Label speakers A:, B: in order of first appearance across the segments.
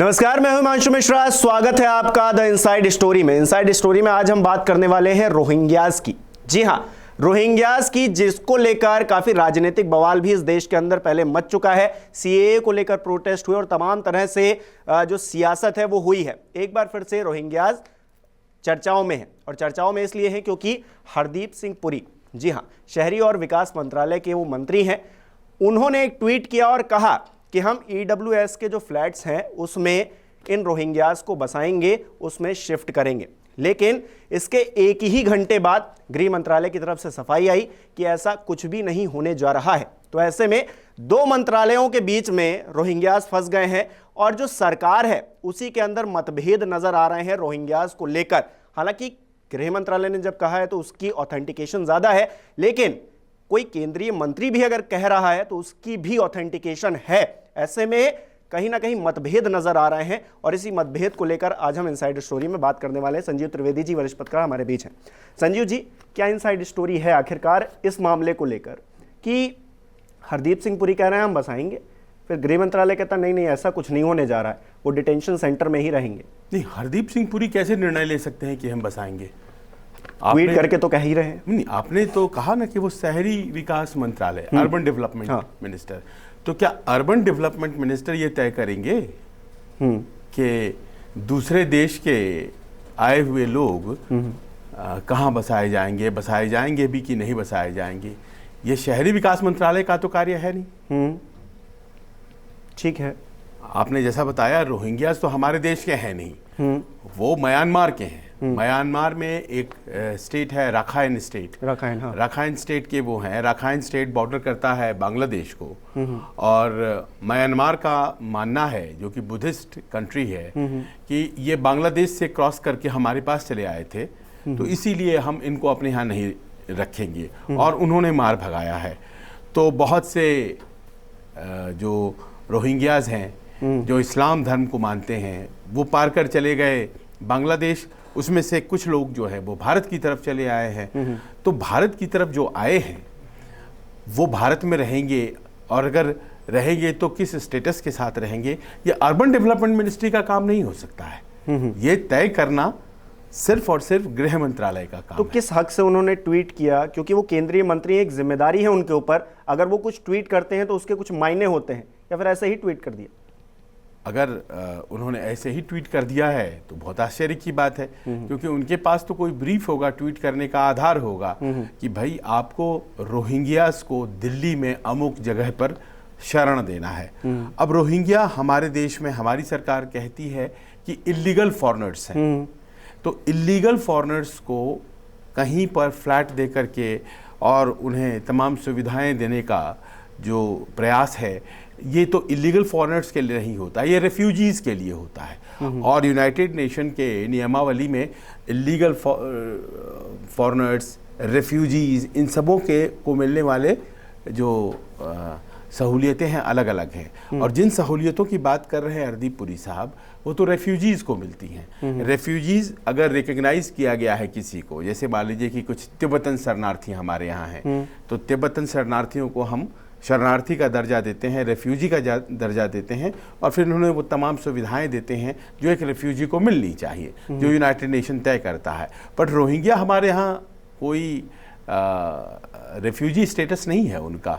A: नमस्कार, मैं हूं हिमांशु मिश्रा। स्वागत है आपका द इनसाइड स्टोरी में। इनसाइड स्टोरी में आज हम बात करने वाले हैं रोहिंग्यास की। जी हां, रोहिंग्यास की, जिसको लेकर काफी राजनीतिक बवाल भी इस देश के अंदर पहले मच चुका है। सीएए को लेकर प्रोटेस्ट हुए और तमाम तरह से जो सियासत है वो हुई है। एक बार फिर से रोहिंग्यास चर्चाओं में है, और चर्चाओं में इसलिए है क्योंकि हरदीप सिंह पुरी, जी हां, शहरी और विकास मंत्रालय के वो मंत्री हैं, उन्होंने एक ट्वीट किया और कहा कि हम ईडब्ल्यूएस के जो फ्लैट्स हैं उसमें इन रोहिंग्यास को बसाएंगे, उसमें शिफ्ट करेंगे। लेकिन इसके एक ही घंटे बाद गृह मंत्रालय की तरफ से सफाई आई कि ऐसा कुछ भी नहीं होने जा रहा है। तो ऐसे में दो मंत्रालयों के बीच में रोहिंग्यास फंस गए हैं, और जो सरकार है उसी के अंदर मतभेद नजर आ रहे हैं रोहिंग्यास को लेकर। हालांकि गृह मंत्रालय ने जब कहा है तो उसकी ऑथेंटिकेशन ज्यादा है, लेकिन कोई केंद्रीय मंत्री भी अगर कह रहा है तो उसकी भी ऑथेंटिकेशन है। ऐसे में कहीं ना कहीं मतभेद नजर आ रहे हैं, और इसी मतभेद को लेकर आज हम इनसाइड स्टोरी में बात करने वाले हैं। संजीव त्रिवेदी जी, वरिष्ठ पत्रकार, हमारे बीच हैं। संजीव जी, क्या इनसाइड स्टोरी है आखिरकार इस मामले को लेकर कि हरदीप सिंह पुरी कह रहे हैं हम बसाएंगे, फिर गृह मंत्रालय कहता नहीं नहीं ऐसा कुछ नहीं होने जा रहा है, वो डिटेंशन सेंटर में ही रहेंगे।
B: नहीं, हरदीप सिंह पुरी कैसे निर्णय ले सकते हैं कि हम बसाएंगे?
A: ट्वीट करके तो कह ही रहे हैं।
B: नहीं, आपने तो कहा ना कि वो शहरी विकास मंत्रालय, अर्बन डेवलपमेंट मिनिस्टर, तो क्या अर्बन डेवलपमेंट मिनिस्टर ये तय करेंगे कि दूसरे देश के आए हुए लोग कहाँ बसाए जाएंगे भी कि नहीं बसाए जाएंगे? ये शहरी विकास मंत्रालय का तो कार्य है नहीं।
A: ठीक है,
B: आपने जैसा बताया रोहिंग्यास तो हमारे देश के हैं नहीं, वो म्यांमार के हैं। म्यांमार में एक स्टेट है राखाइन स्टेट, राखाइन स्टेट के वो हैं। राखाइन स्टेट बॉर्डर करता है बांग्लादेश को, और म्यांमार का मानना है, जो कि बुद्धिस्ट कंट्री है, कि ये बांग्लादेश से क्रॉस करके हमारे पास चले आए थे, तो इसीलिए हम इनको अपने यहाँ नहीं रखेंगे, और उन्होंने मार भगाया है। तो बहुत से जो रोहिंग्यास हैं जो इस्लाम धर्म को मानते हैं, वो पार कर चले गए बांग्लादेश। उसमें से कुछ लोग जो है वो भारत की तरफ चले आए हैं। तो भारत की तरफ जो आए हैं वो भारत में रहेंगे, और अगर रहेंगे तो किस स्टेटस के साथ रहेंगे, ये अर्बन डेवलपमेंट मिनिस्ट्री का काम नहीं हो सकता है। ये तय करना सिर्फ और सिर्फ गृह मंत्रालय का काम
A: तो
B: है।
A: किस हक से उन्होंने ट्वीट किया? क्योंकि वो केंद्रीय मंत्री, एक जिम्मेदारी है उनके ऊपर। अगर वो कुछ ट्वीट करते हैं तो उसके कुछ मायने होते हैं, या फिर ऐसे ही ट्वीट कर दिया?
B: अगर उन्होंने ऐसे ही ट्वीट कर दिया है तो बहुत आश्चर्य की बात है, क्योंकि उनके पास तो कोई ब्रीफ होगा, ट्वीट करने का आधार होगा कि भाई आपको रोहिंग्यास को दिल्ली में अमुक जगह पर शरण देना है। अब रोहिंग्या हमारे देश में हमारी सरकार कहती है कि इलीगल फॉरेनर्स हैं, तो इलीगल फॉरेनर्स को कहीं पर फ्लैट दे करके और उन्हें तमाम सुविधाएं देने का जो प्रयास है, ये तो इलीगल फॉरेनर्स के लिए नहीं होता, ये रेफ्यूजीज़ के लिए होता है। और यूनाइटेड नेशन के नियमावली में इलीगल फॉरेनर्स, रेफ्यूजीज़, इन सबों के को मिलने वाले जो सहूलियतें हैं अलग अलग हैं। और जिन सहूलियतों की बात कर रहे हैं हरदीप पुरी साहब, वो तो रेफ्यूजीज़ को मिलती हैं। रेफ्यूजीज़ अगर रिकग्नाइज किया गया है किसी को, जैसे मान लीजिए कि कुछ तिब्बतन शरणार्थी हमारे यहाँ हैं, तो तिब्बतन शरणार्थियों को हम शरणार्थी का दर्जा देते हैं, रेफ्यूजी का दर्जा देते हैं, और फिर उन्हें वो तमाम सुविधाएं देते हैं जो एक रेफ्यूजी को मिलनी चाहिए, जो यूनाइटेड नेशन तय करता है। बट रोहिंग्या हमारे यहाँ कोई रेफ्यूजी स्टेटस नहीं है उनका,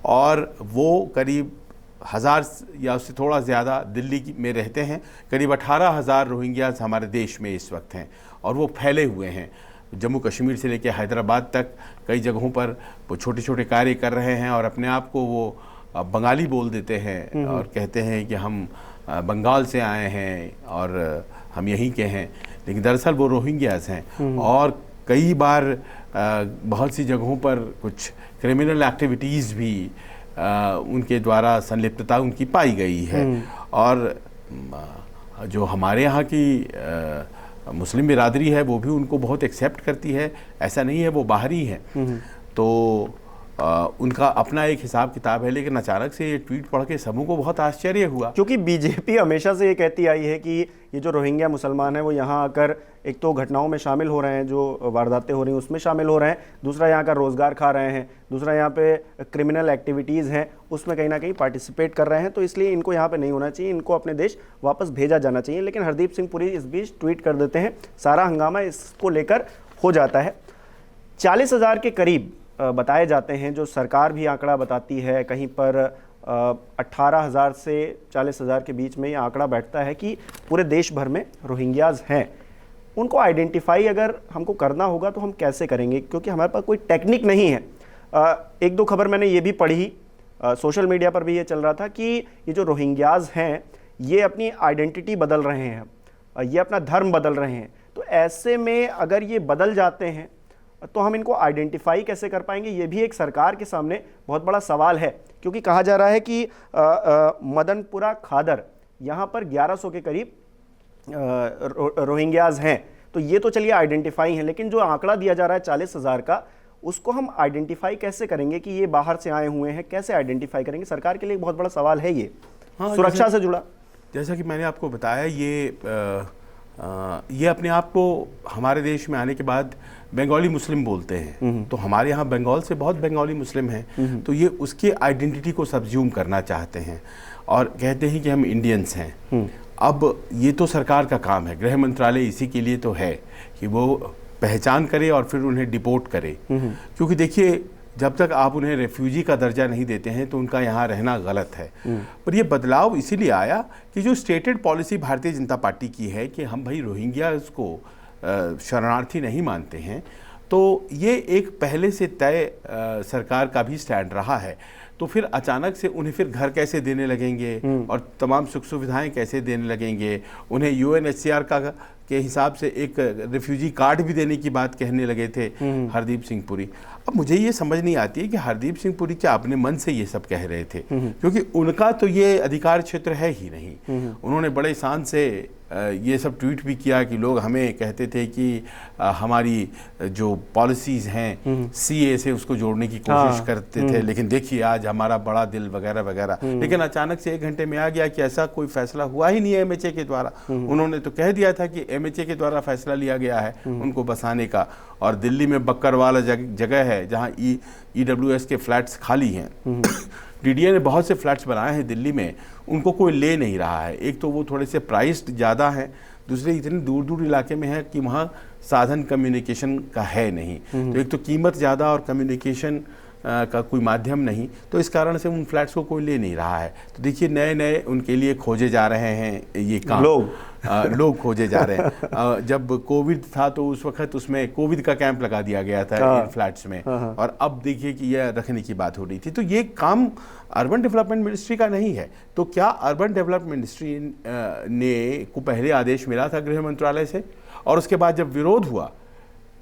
B: और वो करीब 1000 या उससे थोड़ा ज़्यादा दिल्ली में रहते हैं। करीब 18,000 रोहिंग्यास हमारे देश में इस वक्त हैं, और वो फैले हुए हैं जम्मू कश्मीर से लेकर हैदराबाद तक। कई जगहों पर वो छोटे छोटे कार्य कर रहे हैं, और अपने आप को वो बंगाली बोल देते हैं और कहते हैं कि हम बंगाल से आए हैं और हम यहीं के हैं, लेकिन दरअसल वो रोहिंग्यास हैं। और कई बार बहुत सी जगहों पर कुछ क्रिमिनल एक्टिविटीज़ भी उनके द्वारा संलिप्तता उनकी पाई गई है। और जो हमारे यहाँ की मुस्लिम बिरादरी है वो भी उनको बहुत एक्सेप्ट करती है, ऐसा नहीं है वो बाहरी है। तो उनका अपना एक हिसाब किताब है, लेकिन अचानक से ये ट्वीट पढ़ के सबों को बहुत आश्चर्य हुआ।
A: क्योंकि बीजेपी हमेशा से ये कहती आई है कि ये जो रोहिंग्या मुसलमान हैं वो यहाँ आकर एक तो घटनाओं में शामिल हो रहे हैं, जो वारदातें हो रही हैं उसमें शामिल हो रहे हैं, दूसरा यहाँ का रोज़गार खा रहे हैं, दूसरा यहाँ पे क्रिमिनल एक्टिविटीज़ हैं उसमें कहीं ना कहीं पार्टिसिपेट कर रहे हैं, तो इसलिए इनको यहाँ पे नहीं होना चाहिए, इनको अपने देश वापस भेजा जाना चाहिए। लेकिन हरदीप सिंह पुरी इस बीच ट्वीट कर देते हैं, सारा हंगामा इसको लेकर हो जाता है। 40,000 के करीब बताए जाते हैं, जो सरकार भी आंकड़ा बताती है, कहीं पर 18,000 से 40,000 के बीच में ये आंकड़ा बैठता है कि पूरे देश भर में रोहिंग्याज हैं। उनको आइडेंटिफाई अगर हमको करना होगा तो हम कैसे करेंगे, क्योंकि हमारे पास कोई टेक्निक नहीं है। एक दो खबर मैंने ये भी पढ़ी, सोशल मीडिया पर भी ये चल रहा था कि ये जो रोहिंग्याज हैं ये अपनी आइडेंटिटी बदल रहे हैं, ये अपना धर्म बदल रहे हैं। तो ऐसे में अगर ये बदल जाते हैं तो हम इनको आइडेंटिफाई कैसे कर पाएंगे, ये भी एक सरकार के सामने बहुत बड़ा सवाल है। क्योंकि कहा जा रहा है कि मदनपुरा खादर यहाँ पर 1100 के करीब रोहिंग्याज हैं। तो ये तो चलिए आइडेंटिफाई हैं, लेकिन जो आंकड़ा दिया जा रहा है 40,000 का, उसको हम आइडेंटिफाई कैसे करेंगे कि ये बाहर से आए हुए हैं, कैसे आइडेंटिफाई करेंगे? सरकार के लिए एक बहुत बड़ा सवाल है ये। हाँ, सुरक्षा से जुड़ा,
B: जैसा कि मैंने आपको बताया, ये अपने आप को हमारे देश में आने के बाद बंगाली मुस्लिम बोलते हैं, तो हमारे यहाँ बंगाल से बहुत बंगाली मुस्लिम हैं, तो ये उसके आइडेंटिटी को सब्ज्यूम करना चाहते हैं और कहते हैं कि हम इंडियंस हैं। अब ये तो सरकार का काम है, गृह मंत्रालय इसी के लिए तो है कि वो पहचान करे और फिर उन्हें डिपोर्ट करे। क्योंकि देखिए, जब तक आप उन्हें रेफ्यूजी का दर्जा नहीं देते हैं तो उनका यहाँ रहना गलत है। पर ये बदलाव इसीलिए आया कि जो stated policy Bharatiya Janata party की है कि हम भाई रोहिंग्यास को शरणार्थी नहीं मानते हैं, तो ये एक पहले से तय सरकार का भी स्टैंड रहा है। तो फिर अचानक से उन्हें फिर घर कैसे देने लगेंगे और तमाम सुख सुविधाएं कैसे देने लगेंगे, उन्हें यूएनएचसीआर के हिसाब से एक रिफ्यूजी कार्ड भी देने की बात कहने लगे थे हरदीप सिंह पुरी। अब मुझे ये समझ नहीं आती है कि हरदीप सिंह पुरी क्या अपने मन से ये सब कह रहे थे, क्योंकि उनका तो ये अधिकार क्षेत्र है ही नहीं। उन्होंने बड़े शान से ये सब ट्वीट भी किया कि लोग हमें कहते थे कि हमारी जो पॉलिसीज़ हैं सीए से उसको जोड़ने की कोशिश करते थे, लेकिन देखिए आज हमारा बड़ा दिल वगैरह वगैरह। लेकिन अचानक से 1 घंटे में आ गया कि ऐसा कोई फैसला हुआ ही नहीं है एमएचए के द्वारा। उन्होंने तो कह दिया था कि एमएचए के द्वारा फैसला लिया गया है उनको बसाने का, और दिल्ली में बक्करवाला जगह है जहाँ ईडब्ल्यूएस के फ्लैट्स खाली हैं। डीडीए ने बहुत से फ्लैट्स बनाए हैं दिल्ली में, उनको कोई ले नहीं रहा है। एक तो वो थोड़े से प्राइस्ड ज़्यादा हैं, दूसरे इतने दूर दूर इलाके में है कि वहाँ साधन कम्युनिकेशन का है नहीं। तो एक तो कीमत ज़्यादा और कम्युनिकेशन का कोई माध्यम नहीं, तो इस कारण से उन फ्लैट्स को कोई ले नहीं रहा है। तो देखिए, नए नए उनके लिए खोजे जा रहे हैं ये काम, लोग खोजे जा रहे हैं। जब कोविड था तो उस वक्त उसमें कोविड का कैंप लगा दिया गया था इन फ्लैट्स में, और अब देखिए कि यह रखने की बात हो रही थी। तो ये काम अर्बन डेवलपमेंट मिनिस्ट्री का नहीं है। तो क्या अर्बन डेवलपमेंट मिनिस्ट्री ने को पहले आदेश मिला था गृह मंत्रालय से, और उसके बाद जब विरोध हुआ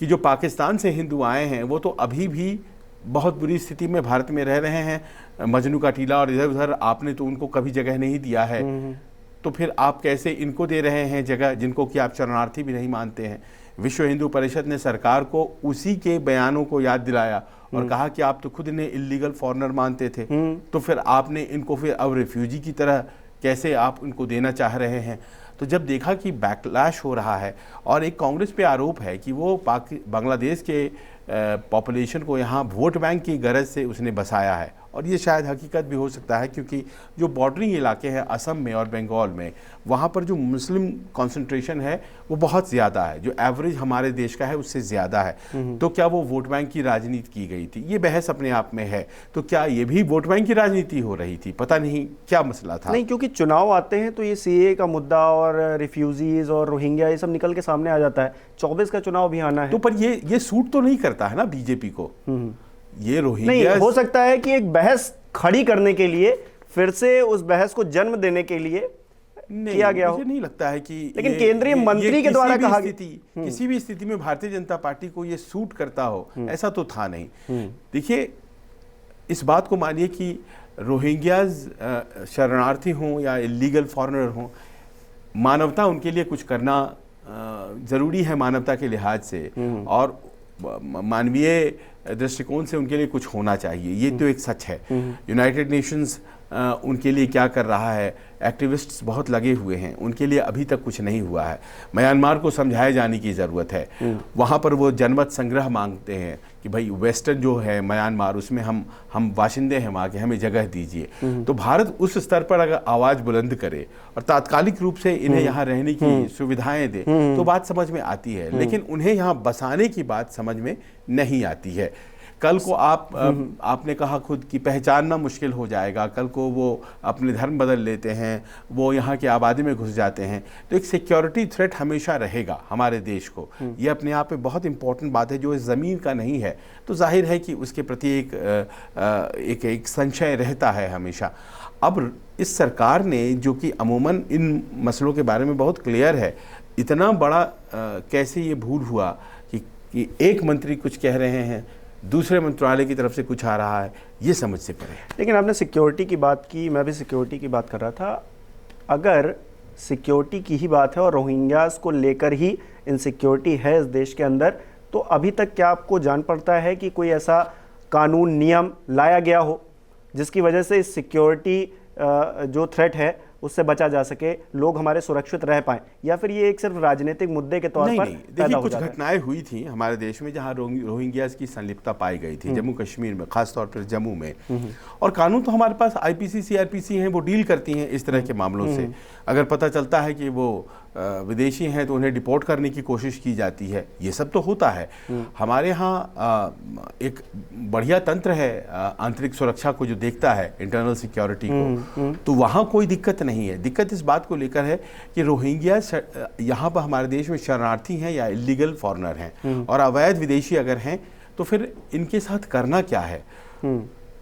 B: कि जो पाकिस्तान से हिंदू आए हैं वो तो अभी भी बहुत बुरी स्थिति में भारत में रह रहे हैं, मजनू का टीला और इधर उधर, आपने तो उनको कभी जगह नहीं दिया है, तो फिर आप कैसे इनको दे रहे हैं जगह जिनको कि आप शरणार्थी भी नहीं मानते हैं। विश्व हिंदू परिषद ने सरकार को उसी के बयानों को याद दिलाया और कहा कि आप तो खुद इन्हें इल्लीगल फॉरेनर मानते थे, तो फिर आपने इनको फिर अब रिफ्यूजी की तरह कैसे आप उनको देना चाह रहे हैं। तो जब देखा कि बैकलैश हो रहा है, और एक कांग्रेस पे आरोप है कि वो बांग्लादेश के पॉपुलेशन को यहाँ वोट बैंक की गरज से उसने बसाया है, और ये शायद हकीकत भी हो सकता है, क्योंकि जो बॉर्डरिंग इलाके हैं असम में और बंगाल में, वहाँ पर जो मुस्लिम कंसंट्रेशन है वो बहुत ज़्यादा है, जो एवरेज हमारे देश का है उससे ज़्यादा है। तो क्या वो वोट बैंक की राजनीति की गई थी? ये बहस अपने आप में है। तो क्या ये भी वोट बैंक की राजनीति हो रही थी? पता नहीं क्या मसला था।
A: नहीं, क्योंकि चुनाव आते हैं तो ये सीए का मुद्दा और रिफ्यूजीज और रोहिंग्या ये सब निकल के सामने आ जाता है। 24 का चुनाव भी आना है,
B: तो पर ये सूट तो नहीं करता है ना बीजेपी को। ये रोहिंग्या
A: नहीं हो सकता है कि एक बहस खड़ी करने के लिए, फिर से उस बहस को जन्म देने के लिए किया गया हो।
B: मुझे नहीं लगता है कि,
A: लेकिन केंद्रीय मंत्री के द्वारा कहा
B: किसी भी स्थिति में भारतीय जनता पार्टी को ये सूट करता हो, ऐसा तो था नहीं। देखिए, इस बात को मानिए कि रोहिंग्याज शरणार्थी हों या इलीगल फॉरेनर हों, मानवता उनके लिए कुछ करना ज़रूरी है मानवता के लिहाज से, और मानवीय दृष्टिकोण से उनके लिए कुछ होना चाहिए, ये तो एक सच है। यूनाइटेड नेशंस उनके लिए क्या कर रहा है, एक्टिविस्ट्स बहुत लगे हुए हैं, उनके लिए अभी तक कुछ नहीं हुआ है। म्यांमार को समझाए जाने की ज़रूरत है। वहाँ पर वो जनमत संग्रह मांगते हैं कि भाई वेस्टर्न जो है म्यांमार, उसमें हम बाशिंदे हैं वहाँ के, हमें जगह दीजिए। तो भारत उस स्तर पर अगर आवाज़ बुलंद करे और तात्कालिक रूप से इन्हें यहाँ रहने की सुविधाएं दे तो बात समझ में आती है, लेकिन उन्हें यहाँ बसाने की बात समझ में नहीं आती है। कल को आपने कहा खुद कि पहचानना मुश्किल हो जाएगा, कल को वो अपने धर्म बदल लेते हैं, वो यहाँ की आबादी में घुस जाते हैं, तो एक सिक्योरिटी थ्रेट हमेशा रहेगा हमारे देश को। ये अपने आप में बहुत इंपॉर्टेंट बात है जो इस ज़मीन का नहीं है, तो जाहिर है कि उसके प्रति एक संशय रहता है हमेशा। अब इस सरकार ने, जो कि अमूमन इन मसलों के बारे में बहुत क्लियर है, इतना बड़ा कैसे ये भूल हुआ कि एक मंत्री कुछ कह रहे हैं, दूसरे मंत्रालय की तरफ से कुछ आ रहा है, ये समझ से परे है।
A: लेकिन आपने सिक्योरिटी की बात की, मैं भी सिक्योरिटी की बात कर रहा था। अगर सिक्योरिटी की ही बात है और रोहिंग्यास को लेकर ही इनसिक्योरिटी है इस देश के अंदर, तो अभी तक क्या आपको जान पड़ता है कि कोई ऐसा कानून नियम लाया गया हो जिसकी वजह से इस सिक्योरिटी जो थ्रेट है उससे बचा जा सके, लोग हमारे सुरक्षित रह पाएं, या फिर ये एक सिर्फ राजनीतिक मुद्दे के तौर पर
B: देखिए, कुछ घटनाएं हुई थी हमारे देश में जहां रोहिंग्यास की संलिप्तता पाई गई थी, जम्मू कश्मीर में, खासतौर पर जम्मू में। और कानून तो हमारे पास आईपीसी सीआरपीसी हैं, वो डील करती हैं इस तरह के मामलों से। अगर पता चलता है कि वो विदेशी हैं तो उन्हें डिपोर्ट करने की कोशिश की जाती है, ये सब तो होता है। हमारे यहाँ एक बढ़िया तंत्र है आंतरिक सुरक्षा को जो देखता है, इंटरनल सिक्योरिटी को, तो वहाँ कोई दिक्कत नहीं है। दिक्कत इस बात को लेकर है कि रोहिंग्या यहाँ पर हमारे देश में शरणार्थी हैं या इलीगल फॉरेनर हैं, और अवैध विदेशी अगर हैं तो फिर इनके साथ करना क्या है।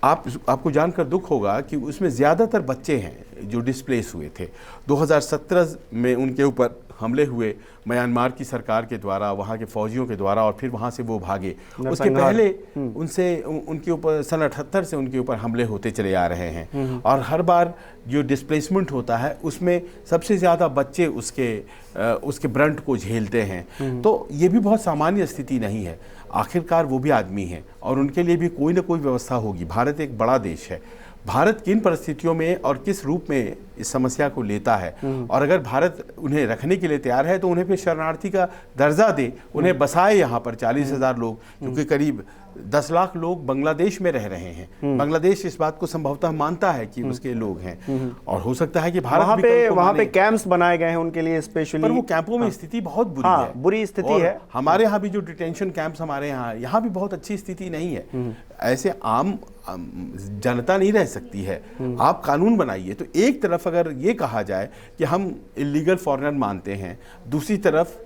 B: आपको जानकर दुख होगा कि उसमें ज़्यादातर बच्चे हैं जो डिस्प्लेस हुए थे। 2017 में उनके ऊपर हमले हुए म्यांमार की सरकार के द्वारा, वहाँ के फौजियों के द्वारा, और फिर वहाँ से वो भागे। उसके पहले उनके ऊपर सन 78 से उनके ऊपर हमले होते चले आ रहे हैं, और हर बार जो डिस्प्लेसमेंट होता है उसमें सबसे ज़्यादा बच्चे उसके ब्रंट को झेलते हैं। तो ये भी बहुत सामान्य स्थिति नहीं है। आखिरकार वो भी आदमी हैं और उनके लिए भी कोई ना कोई व्यवस्था होगी। भारत एक बड़ा देश है। भारत किन परिस्थितियों में और किस रूप में इस समस्या को लेता है, और अगर भारत उन्हें रखने के लिए तैयार है तो उन्हें फिर शरणार्थी का दर्जा दे, उन्हें बसाए यहाँ पर 40,000 लोग, क्योंकि करीब 10 लाख लोग बांग्लादेश में रह रहे हैं। बांग्लादेश इस बात को संभवतः मानता है कि उसके लोग हैं, और हो सकता है कि भारत
A: वहाँ पे कैंप्स बनाए गए हैं उनके लिए स्पेशली,
B: पर वो कैंपों में स्थिति बहुत बुरी है,
A: बुरी स्थिति है।
B: हमारे यहाँ भी जो डिटेंशन कैंप्स हमारे यहाँ भी बहुत अच्छी स्थिति नहीं है। ऐसे आम जनता नहीं रह सकती है। आप कानून बनाइए। तो एक तरफ अगर ये कहा जाए कि हम इलीगल फॉरेनर मानते हैं, दूसरी तरफ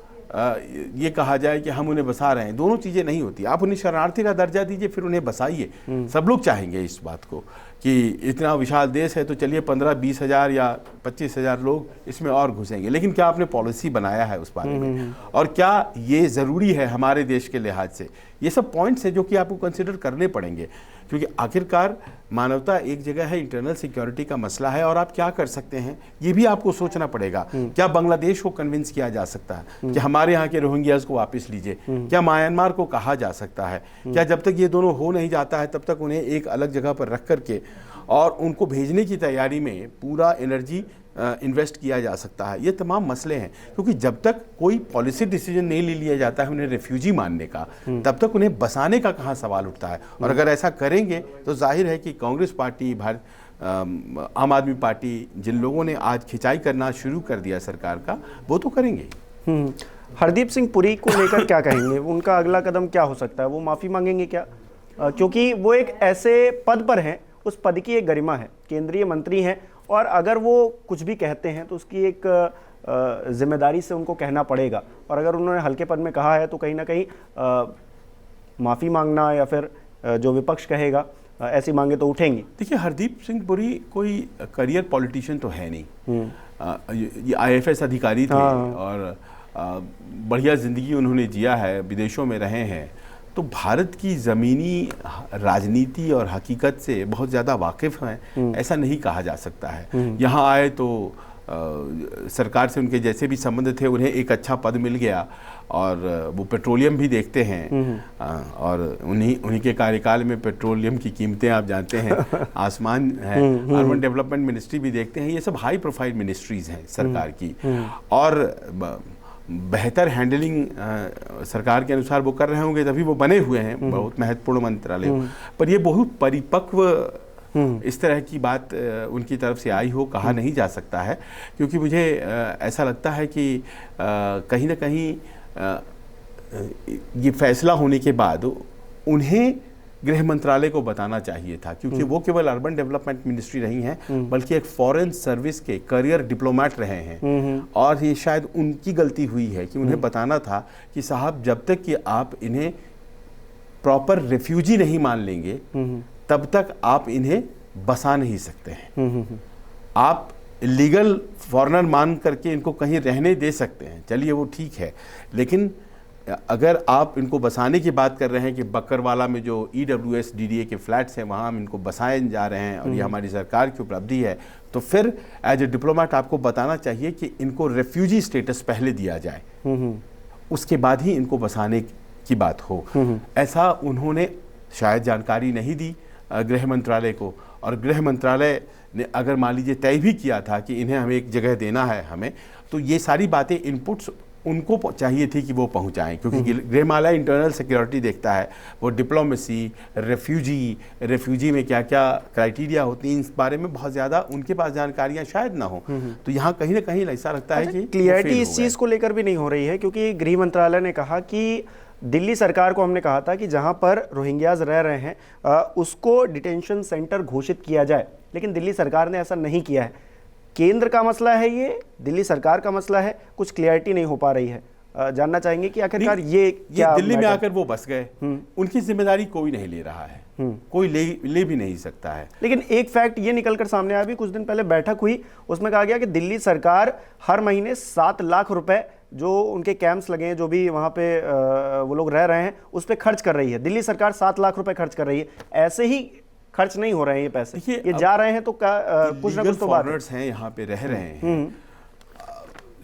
B: ये कहा जाए कि हम उन्हें बसा रहे हैं, दोनों चीज़ें नहीं होती। आप उन्हें शरणार्थी का दर्जा दीजिए, फिर उन्हें बसाइए। सब लोग चाहेंगे इस बात को कि इतना विशाल देश है तो चलिए 15-20 हज़ार या 25 हज़ार लोग इसमें और घुसेंगे, लेकिन क्या आपने पॉलिसी बनाया है उस बारे में, और क्या ये ज़रूरी है हमारे देश के लिहाज से। ये सब पॉइंट्स हैं जो कि आपको कंसिडर करने पड़ेंगे, क्योंकि आखिरकार मानवता एक जगह है, इंटरनल सिक्योरिटी का मसला है, और आप क्या कर सकते हैं ये भी आपको सोचना पड़ेगा। क्या बांग्लादेश को कन्विंस किया जा सकता है कि हमारे यहाँ के रोहिंग्यास को वापस लीजिए? क्या म्यांमार को कहा जा सकता है? क्या जब तक ये दोनों हो नहीं जाता है तब तक उन्हें एक अलग जगह पर रख करके और उनको भेजने की तैयारी में पूरा एनर्जी इन्वेस्ट किया जा सकता है? ये तमाम मसले हैं, क्योंकि जब तक कोई पॉलिसी डिसीजन नहीं ले लिया जाता है उन्हें रेफ्यूजी मानने का, तब तक उन्हें बसाने का कहाँ सवाल उठता है। और अगर ऐसा करेंगे तो जाहिर है कि कांग्रेस पार्टी, आम आदमी पार्टी, जिन लोगों ने आज खिंचाई करना शुरू कर दिया सरकार का, वो तो करेंगे।
A: हरदीप सिंह पुरी को लेकर क्या कहेंगे? उनका अगला कदम क्या हो सकता है? वो माफ़ी मांगेंगे क्या? क्योंकि वो एक ऐसे पद पर हैं, उस पद की एक गरिमा है, केंद्रीय मंत्री हैं, और अगर वो कुछ भी कहते हैं तो उसकी एक जिम्मेदारी से उनको कहना पड़ेगा। और अगर उन्होंने हल्के पद में कहा है तो कहीं ना कहीं माफ़ी मांगना, या फिर जो विपक्ष कहेगा ऐसी मांगे तो उठेंगी।
B: देखिए, हरदीप सिंह पुरी कोई करियर पॉलिटिशियन तो है नहीं। ये IFS अधिकारी थे, और बढ़िया ज़िंदगी उन्होंने जिया है, विदेशों में रहे हैं, तो भारत की ज़मीनी राजनीति और हकीकत से बहुत ज़्यादा वाकिफ़ हैं, ऐसा नहीं कहा जा सकता है। यहाँ आए तो सरकार से उनके जैसे भी संबंध थे उन्हें एक अच्छा पद मिल गया और वो पेट्रोलियम भी देखते हैं और उन्हीं के कार्यकाल में पेट्रोलियम की कीमतें आप जानते हैं आसमान है। अर्बन डेवलपमेंट मिनिस्ट्री भी देखते हैं। ये सब हाई प्रोफाइल मिनिस्ट्रीज हैं सरकार की और बेहतर हैंडलिंग सरकार के अनुसार वो कर रहे होंगे तभी वो बने हुए हैं बहुत महत्वपूर्ण मंत्रालय। पर ये बहुत परिपक्व इस तरह की बात उनकी तरफ से आई हो कहा नहीं जा सकता है, क्योंकि मुझे ऐसा लगता है कि कहीं ना कहीं ये फैसला होने के बाद उन्हें गृह मंत्रालय को बताना चाहिए था, क्योंकि वो केवल अर्बन डेवलपमेंट मिनिस्ट्री नहीं है बल्कि एक फॉरेन सर्विस के करियर डिप्लोमेट रहे हैं और ये शायद उनकी गलती हुई है कि उन्हें बताना था कि साहब जब तक कि आप इन्हें प्रॉपर रेफ्यूजी नहीं मान लेंगे तब तक आप इन्हें बसा नहीं सकते हैं। आप इलीगल फॉरेनर मान करके इनको कहीं रहने दे सकते हैं, चलिए वो ठीक है, लेकिन अगर आप इनको बसाने की बात कर रहे हैं कि बकरवाला में जो EWS DDA के फ्लैट्स हैं वहाँ हम इनको बसाए जा रहे हैं और ये हमारी सरकार की उपलब्धि है, तो फिर एज ए डिप्लोमेट आपको बताना चाहिए कि इनको रेफ्यूजी स्टेटस पहले दिया जाए, उसके बाद ही इनको बसाने की बात हो। ऐसा उन्होंने शायद जानकारी नहीं दी गृह मंत्रालय को, और गृह मंत्रालय ने अगर मान लीजिए तय भी किया था कि इन्हें हमें एक जगह देना है हमें, तो ये सारी बातें इनपुट्स उनको चाहिए थी कि वो पहुंचाएं, क्योंकि गृह मंत्रालय इंटरनल सिक्योरिटी देखता है, वो डिप्लोमेसी, रेफ्यूजी में क्या क्या क्राइटेरिया होती हैं इस बारे में बहुत ज़्यादा उनके पास जानकारियां शायद ना हो। तो यहाँ कहीं ना कहीं ऐसा लगता है कि
A: क्लियरिटी इस चीज़ को लेकर भी नहीं हो रही है, क्योंकि गृह मंत्रालय ने कहा कि दिल्ली सरकार को हमने कहा था कि जहां पर रोहिंग्याज रह रहे हैं उसको डिटेंशन सेंटर घोषित किया जाए, लेकिन दिल्ली सरकार ने ऐसा नहीं किया है। केंद्र का मसला है, ये दिल्ली सरकार का मसला है, कुछ क्लियरिटी नहीं हो पा रही है। जानना चाहेंगे कि आखिरकार ये क्या
B: दिल्ली में आकर वो बस गए, उनकी जिम्मेदारी कोई नहीं ले रहा है, कोई ले भी नहीं सकता है।
A: लेकिन एक फैक्ट ये निकलकर सामने आया, भी कुछ दिन पहले बैठक हुई, उसमें कहा गया कि दिल्ली सरकार हर महीने 7 लाख रुपए जो उनके कैंप्स लगे हैं, जो भी वहाँ पे वो लोग रह रहे हैं, उस पर खर्च कर रही है। दिल्ली सरकार 7 लाख रुपए खर्च कर रही है। ऐसे ही खर्च नहीं हो रहे हैं ये पैसे, ये जा रहे हैं तो कुछ ना कुछ तो बात
B: हैं, यहाँ पे रह रहे हैं,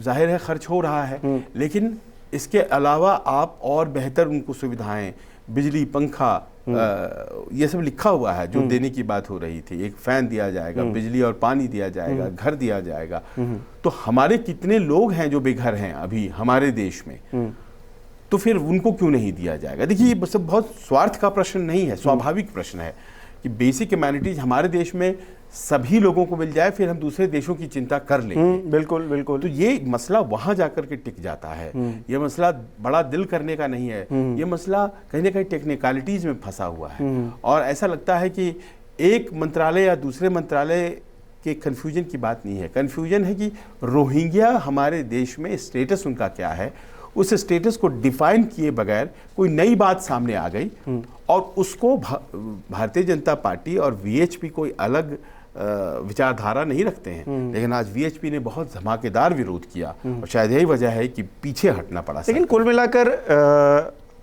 B: जाहिर है खर्च हो रहा है, लेकिन इसके अलावा आप और बेहतर उनको सुविधाएं, बिजली, पंखा, ये सब लिखा हुआ है जो देने की बात हो रही थी। एक फैन दिया जाएगा, बिजली और पानी दिया जाएगा, घर दिया जाएगा। तो हमारे कितने लोग हैं जो बेघर हैं अभी हमारे देश में, तो फिर उनको क्यों नहीं दिया जाएगा? देखिए ये सब बहुत स्वार्थ का प्रश्न नहीं है, स्वाभाविक प्रश्न है कि बेसिक ह्यूमैनिटीज हमारे देश में सभी लोगों को मिल जाए, फिर हम दूसरे देशों की चिंता कर लेंगे।
A: बिल्कुल बिल्कुल।
B: तो ये मसला वहां जाकर के टिक जाता है। ये मसला बड़ा दिल करने का नहीं है, ये मसला कहीं ना कहीं टेक्निकलिटीज में फंसा हुआ है। और ऐसा लगता है कि एक मंत्रालय या दूसरे मंत्रालय के कन्फ्यूजन की बात नहीं है, कन्फ्यूजन है कि रोहिंग्या हमारे देश में स्टेटस उनका क्या है, उस स्टेटस को डिफाइन किए बगैर कोई नई बात सामने आ गई और उसको भारतीय जनता पार्टी और VHP कोई अलग विचारधारा नहीं रखते हैं, लेकिन आज VHP ने बहुत धमाकेदार विरोध किया और शायद यही वजह है कि पीछे हटना पड़ा।
A: लेकिन कुल मिलाकर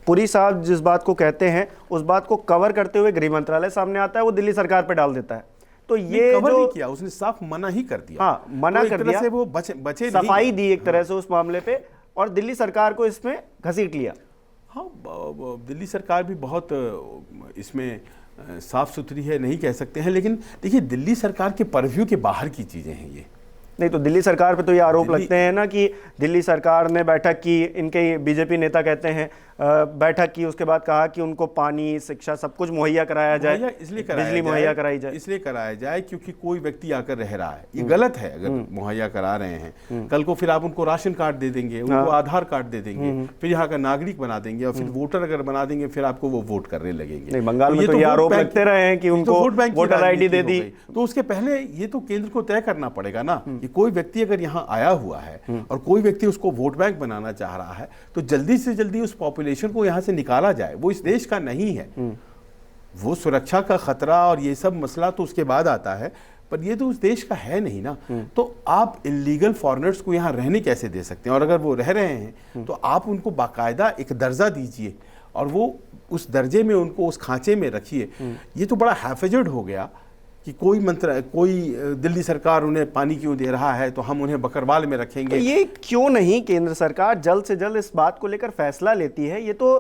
A: पुरी साहब जिस बात को कहते हैं उस बात को कवर करते हुए गृह मंत्रालय सामने आता है, वो दिल्ली सरकार पे डाल देता है। तो ये
B: कवर
A: जो
B: नहीं किया, उसने साफ मना ही कर दिया।
A: हाँ, मना
B: तो
A: कर दिया
B: से वो बचे
A: सफाई दी एक तरह से उस मामले पे, और दिल्ली सरकार को इसमें घसीट लिया।
B: हाँ, दिल्ली सरकार भी बहुत इसमें साफ सुथरी है नहीं कह सकते हैं, लेकिन देखिए दिल्ली सरकार के परव्यू के बाहर की चीज़ें हैं ये।
A: नहीं तो दिल्ली सरकार पे तो ये आरोप लगते हैं ना कि दिल्ली सरकार ने बैठक की, इनके बीजेपी नेता कहते हैं बैठक की, उसके बाद कहा कि उनको पानी, शिक्षा सब कुछ मुहैया कराया जाए, बिजली मुहैया कराई जाए।
B: इसलिए कराया जाए क्योंकि कोई व्यक्ति आकर रह रहा है, ये गलत है अगर मुहैया करा रहे हैं। कल को फिर आप उनको राशन कार्ड दे देंगे, उनको आधार कार्ड दे देंगे, फिर यहाँ का नागरिक बना देंगे और फिर वोटर अगर बना देंगे फिर आपको वो वोट करने लगेंगे।
A: बंगाल में तो ये आरोप लगते रहे हैं कि उनको वोटर ID दे दी।
B: तो उसके पहले ये तो केंद्र को तय करना पड़ेगा ना कि कोई व्यक्ति अगर यहाँ आया हुआ है और कोई व्यक्ति उसको वोट बैंक बनाना चाह रहा है तो जल्दी से जल्दी उस पॉपुलेशन को यहाँ से निकाला जाए। वो इस देश का नहीं है, वो सुरक्षा का खतरा और ये सब मसला तो उसके बाद आता है, पर ये तो उस देश का है नहीं ना। तो आप इलीगल फॉरेनर्स को यहाँ रहने कैसे दे सकते हैं? और अगर वो रह रहे हैं तो आप उनको बाकायदा एक दर्जा दीजिए और वो उस दर्जे में उनको उस खांचे में रखिए। ये तो बड़ा हैफेजर्ड हो गया कि कोई दिल्ली सरकार उन्हें पानी क्यों दे रहा है तो हम उन्हें बकरवाल में रखेंगे।
A: ये क्यों नहीं केंद्र सरकार जल्द से जल्द इस बात को लेकर फैसला लेती है? ये तो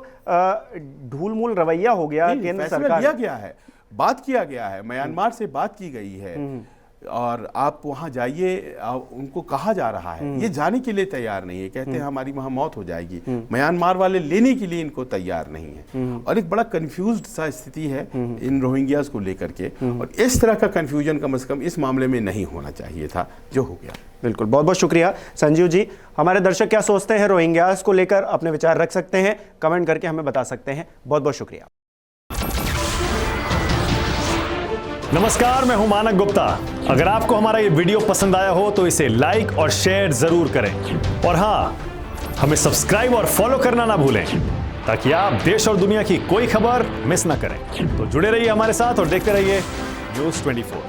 A: ढूलमूल रवैया हो गया केंद्र सरकार।
B: लिया गया है, बात किया गया है, म्यांमार से बात की गई है और आप वहां जाइए, उनको कहा जा रहा है, ये जाने के लिए तैयार नहीं है, कहते हैं हमारी वहां मौत हो जाएगी। म्यांमार वाले लेने के लिए इनको तैयार नहीं है और एक बड़ा कंफ्यूज्ड सा स्थिति है इन रोहिंग्यास को लेकर के, और इस तरह का कंफ्यूजन कम से कम इस मामले में नहीं होना चाहिए था, जो हो गया।
A: बिल्कुल, बहुत बहुत शुक्रिया संजीव जी। हमारे दर्शक क्या सोचते हैं रोहिंग्यास को लेकर, अपने विचार रख सकते हैं, कमेंट करके हमें बता सकते हैं। बहुत बहुत शुक्रिया।
C: नमस्कार, मैं हूं मानक गुप्ता। अगर आपको हमारा ये वीडियो पसंद आया हो तो इसे लाइक और शेयर जरूर करें, और हां, हमें सब्सक्राइब और फॉलो करना ना भूलें ताकि आप देश और दुनिया की कोई खबर मिस ना करें। तो जुड़े रहिए हमारे साथ और देखते रहिए न्यूज़ 24।